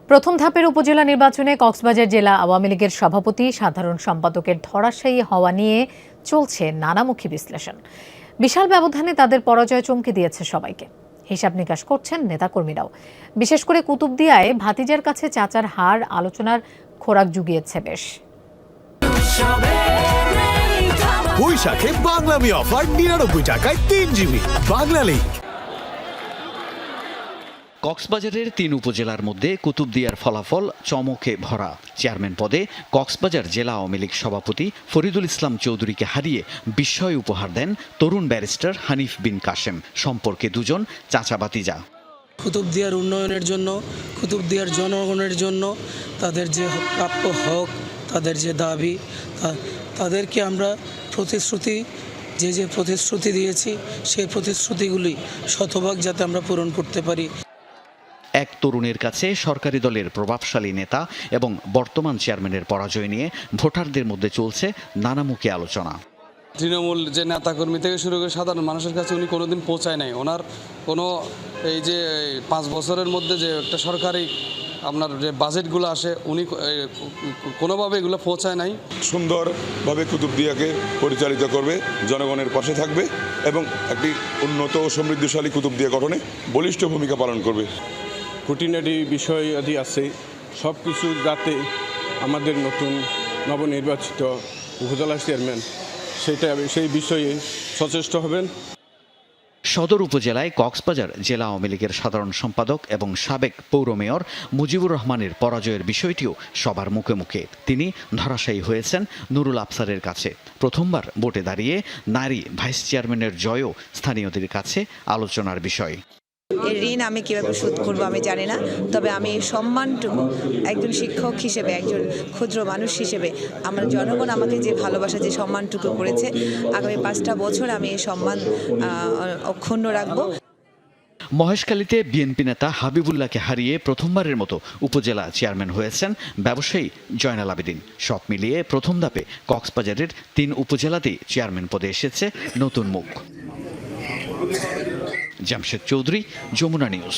প্রথম ধাপের উপজেলা নির্বাচনে কক্সবাজার জেলা আওয়ামী লীগের সভাপতি সাধারণ সম্পাদকের ধরাশায়ী হওয়া নিয়ে চলছে নানামুখী বিশ্লেষণ। বিশাল ব্যবধানে তাদের পরাজয় চমকে দিয়েছে সবাইকে। হিসাব নিকাশ করছেন নেতাকর্মীরাও। বিশেষ করে কুতুবদিয়ায় ভাতিজার কাছে চাচার হার আলোচনার খোরাক জুগিয়েছে বেশ। বৈশাখে বাংলামি অফার 99 টাকায় 3 জিবি বাংলা লিংক। কক্সবাজারের 3 উপজেলার মধ্যে কুতুবদিয়ার ফলাফল চমকে ভরা। চেয়ারম্যান পদে কক্সবাজার জেলা আওয়ামী লীগ সভাপতি ফরিদুল ইসলাম চৌধুরীকে হারিয়ে বিস্ময় উপহার দেন তরুণ ব্যারিস্টার হানিফ বিন কাশেম। সম্পর্কে দুজন চাচা ভাতিজা। কুতুবদিয়ার উন্নয়নের জন্য, কুতুবদিয়ার জনগণের জন্য তাদের যে প্রাপ্য হক, তাদের যে দাবি, তাদেরকে আমরা যে প্রতিশ্রুতি দিয়েছি সেই প্রতিশ্রুতিগুলি শতভাগ যাতে আমরা পূরণ করতে পারি। এক তরুণের কাছে সরকারি দলের প্রভাবশালী নেতা এবং বর্তমান চেয়ারম্যানের পরাজয় নিয়ে ভোটারদের মধ্যে চলছে নানামুখী আলোচনা। তৃণমূল যে নেতাকর্মী থেকে শুরু করে সাধারণ মানুষের কাছে উনি কোনোদিন পৌঁছায় নাই। ওনার কোনো এই যে 5 বছরের মধ্যে যে একটা সরকারি আপনার যে বাজেটগুলো আসে উনি কোনোভাবে এগুলো পৌঁছায় নাই। সুন্দরভাবে কুতুবদিয়াকে পরিচালিত করবে, জনগণের পাশে থাকবে এবং একটি উন্নত ও সমৃদ্ধশালী কুতুবদিয়া গঠনে বলিষ্ঠ ভূমিকা পালন করবে। খুঁটিনাটি বিষয় আদি আছে, সব কিছু যাতে আমাদের নতুন নবনির্বাচিত উপজেলা চেয়ারম্যান সেই বিষয়ে সচেষ্ট হবেন। সদর উপজেলায় কক্সবাজার জেলা আওয়ামী লীগের সাধারণ সম্পাদক এবং সাবেক পৌর মেয়র মুজিবুর রহমানের পরাজয়ের বিষয়টিও সবার মুখে মুখে। তিনি ধরাশায়ী হয়েছেন নুরুল আফসারের কাছে। প্রথমবার ভোটে দাঁড়িয়ে নারী ভাইস চেয়ারম্যানের জয়ও স্থানীয়দের কাছে আলোচনার বিষয়। এই ঋণ আমি কীভাবে শোধ করবো আমি জানি না, তবে আমি সম্মানটুকু একজন শিক্ষক হিসেবে, একজন ক্ষুদ্র মানুষ হিসেবে, আমার জনগণ আমাকে যে ভালোবাসা, যে সম্মানটুকু করেছে, আগামী 5টা বছর আমি এই সম্মান অক্ষুণ্ণ রাখবো। মহেশখালীতে বিএনপি নেতা হাবিবুল্লাহকে হারিয়ে প্রথমবারের মতো উপজেলা চেয়ারম্যান হয়েছেন ব্যবসায়ী জয়নাল আবেদিন। সব মিলিয়ে প্রথম ধাপে কক্সবাজারের 3 উপজেলাতেই চেয়ারম্যান পদে এসেছে নতুন মুখ। জামশেদ চৌধুরী, যমুনা নিউজ।